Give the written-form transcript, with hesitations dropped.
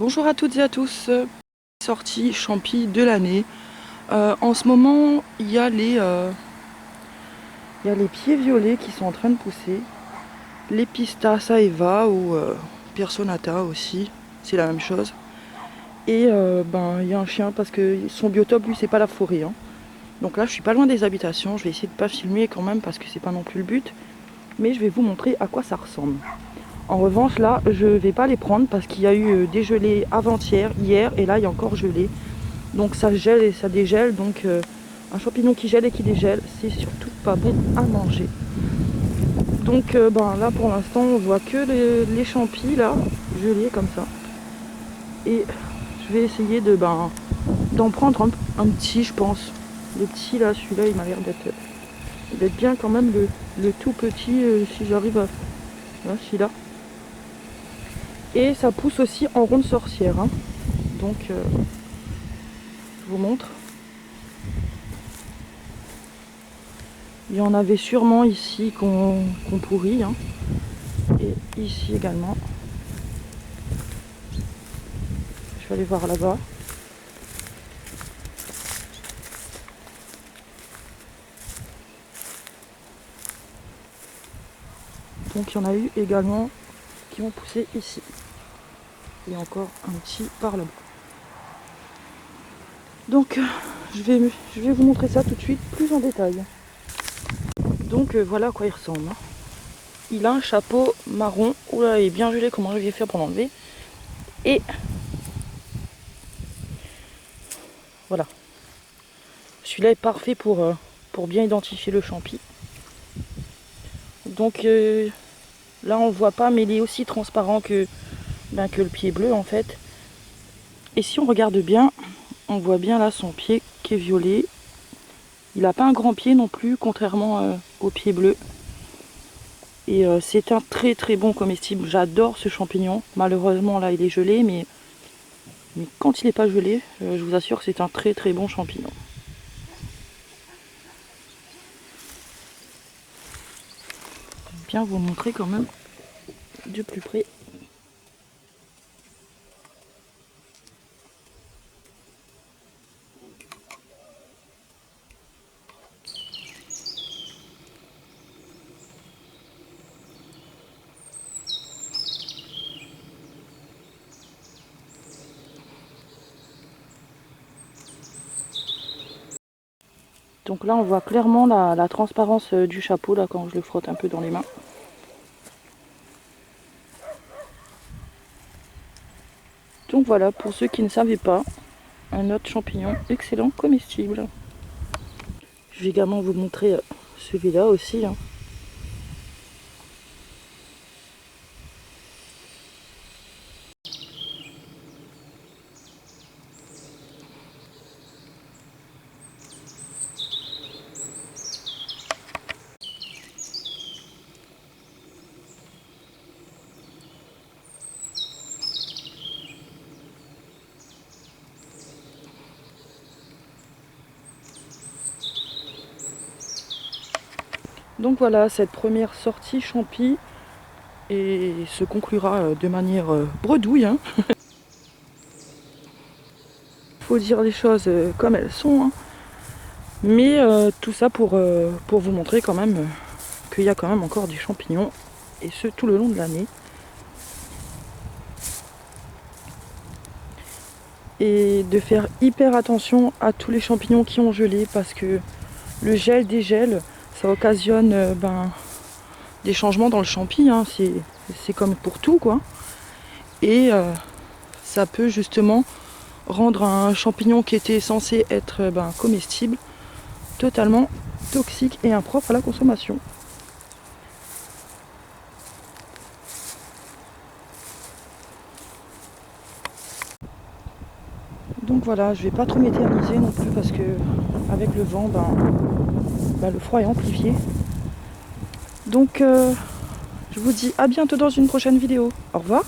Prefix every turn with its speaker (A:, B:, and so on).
A: Bonjour à toutes et à tous, sortie champi de l'année. En ce moment, il y a les pieds violets qui sont en train de pousser. Les Pista saeva ou Personata aussi, c'est la même chose. Et il y a un chien parce que son biotope, lui, c'est pas la forêt. Donc là, je suis pas loin des habitations. Je vais essayer de pas filmer quand même parce que c'est pas non plus le but. Mais je vais vous montrer à quoi ça ressemble. En revanche, là, je vais pas les prendre parce qu'il y a eu des gelées avant-hier, hier, et là, il y a encore gelé. Donc ça gèle et ça dégèle. Donc un champignon qui gèle et qui dégèle, c'est surtout pas bon à manger. Donc là, pour l'instant, on voit que les champis, là, gelés comme ça. Et je vais essayer d'en prendre un petit, je pense. Le petit, là, celui-là, il m'a l'air d'être bien quand même. Le tout petit, si j'arrive à... Là, celui-là. Et ça pousse aussi en ronde sorcière. Donc, je vous montre. Il y en avait sûrement ici qu'on pourrit. Et ici également. Je vais aller voir là-bas. Donc, il y en a eu également qui ont poussé ici. Et encore un petit par là-bas. Donc je vais vous montrer ça tout de suite plus en détail. Donc voilà à quoi il ressemble. Il a un chapeau marron. Oula, il est bien gelé, comment je vais faire pour l'enlever. Et voilà. Celui-là est parfait pour bien identifier le champi. Donc là on voit pas, mais il est aussi transparent que le pied bleu en fait. Et si on regarde bien, on voit bien là son pied qui est violet. Il n'a pas un grand pied non plus, contrairement au pied bleu. Et c'est un très très bon comestible. J'adore ce champignon. Malheureusement là il est gelé, mais quand il n'est pas gelé, je vous assure que c'est un très très bon champignon. Je vais bien vous montrer quand même de plus près. Donc là on voit clairement la transparence du chapeau là quand je le frotte un peu dans les mains. Donc voilà, pour ceux qui ne savaient pas, un autre champignon excellent comestible. Je vais également vous montrer celui-là aussi. Donc voilà, cette première sortie champi et se conclura de manière bredouille. Faut dire les choses comme elles sont. Mais tout ça pour vous montrer quand même qu'il y a quand même encore des champignons. Et ce tout le long de l'année. Et de faire hyper attention à tous les champignons qui ont gelé parce que le gel dégèle, ça occasionne des changements dans le champi. C'est comme pour tout quoi. Et ça peut justement rendre un champignon qui était censé être comestible totalement toxique et impropre à la consommation. Donc voilà, je vais pas trop m'éterniser non plus parce que avec le vent, le froid est amplifié. Donc je vous dis à bientôt dans une prochaine vidéo. Au revoir.